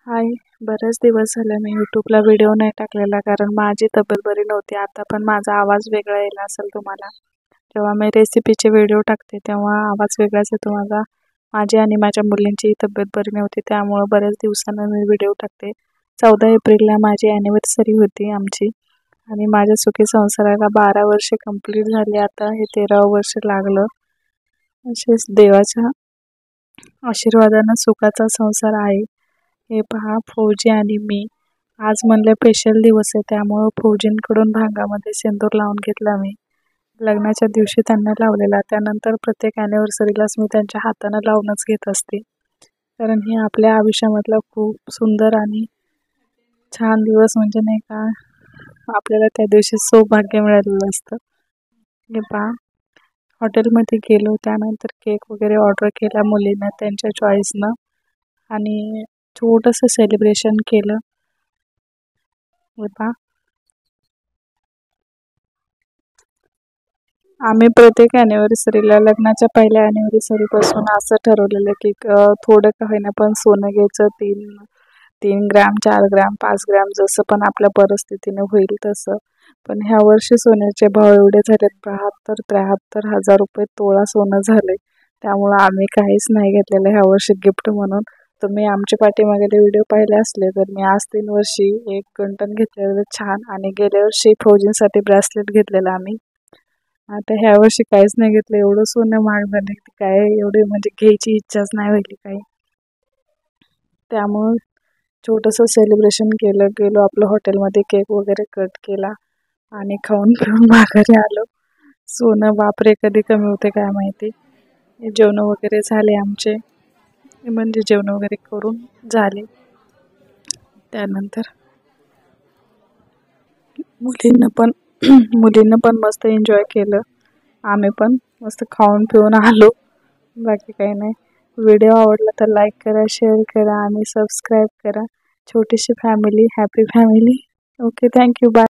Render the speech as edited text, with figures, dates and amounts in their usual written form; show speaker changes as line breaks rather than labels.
हाय. बरेच दिवस झाले मी यूट्यूबला व्हिडिओ नाही टाकलेला कारण माझी तब्येत बरी नव्हती. आता पण माझा आवाज वेगळा यायला असेल तुम्हाला. जेव्हा मी रेसिपीचे व्हिडिओ टाकते तेव्हा आवाज वेगळाच येतो माझा. माझी आणि माझ्या मुलींची तब्येत बरी नव्हती त्यामुळं बऱ्याच दिवसानं मी व्हिडिओ टाकते. 14 एप्रिलला माझी ॲनिव्हर्सरी होती आमची आणि माझ्या सुखी संसाराला 12 वर्षे कंप्लीट झाली. आता हे 13वं वर्ष लागलं. असेच देवाच्या आशीर्वादानं सुखाचा संसार आहे. हे पहा, फौजी आणि मी आज म्हणलं स्पेशल दिवस आहे त्यामुळं फौजींकडून भांगामध्ये सिंदूर लावून घेतला मी. लग्नाच्या दिवशी त्यांना लावलेला, त्यानंतर प्रत्येक ॲनिव्हर्सरीलाच मी त्यांच्या हातानं लावूनच घेत असते. कारण हे आपल्या आयुष्यामधला खूप सुंदर आणि छान दिवस म्हणजे नाही का, आपल्याला त्या दिवशी सौभाग्य मिळालेलं असतं. हे पहा, हॉटेलमध्ये गेलो त्यानंतर केक वगैरे ऑर्डर केला मुलीनं त्यांच्या चॉईसनं आणि छोटंसं सेलिब्रेशन केलं. हे पहा, आम्ही प्रत्येक ॲनिव्हर्सरीला लग्नाच्या पहिल्या ॲनिव्हर्सरीपासून असं ठरवलेलं की थोडं का होईना पण सोनं घ्यायचं. 3 ग्रॅम, 4 ग्रॅम, 5 ग्रॅम जसं पण आपल्या परिस्थितीने होईल तसं. पण ह्या वर्षी सोन्याचे भाव एवढे झालेत, 72-73 हजार रुपये तोळा सोनं झाले. त्यामुळं आम्ही काहीच नाही घेतलेलं ह्या वर्षी गिफ्ट म्हणून. तुम्ही आमच्या पाठीमागेले व्हिडिओ पाहिले असले तर मी आज 3 वर्षी एक गंठण घेतलेलं छान आणि गेल्या वर्षी फौजींसाठी ब्रेसलेट घेतलेलं आम्ही. आता ह्या वर्षी काहीच नाही घेतलं. एवढं सोनं महाग झालं की काय एवढी म्हणजे घ्यायची इच्छाच नाही व्हायली काही. त्यामुळं छोटंसं सेलिब्रेशन केलं. गेलो आपलं हॉटेलमध्ये केक वगैरे कट केला आणि खाऊन पिऊन माघारी आलो. सोनं बापरे कधी कमी होते काय माहिती. जेवण वगैरे झाले आमचे, म्हणजे जेवण वगैरे करून झाले. त्यानंतर मुलींना पण मस्त एन्जॉय केलं. आम्ही पण मस्त खाऊन पिऊन आलो. बाकी काही नाही. व्हिडिओ आवडला तर लाईक करा, शेअर करा आणि सबस्क्राईब करा. छोटीशी family, happy family. Okay, thank you, bye.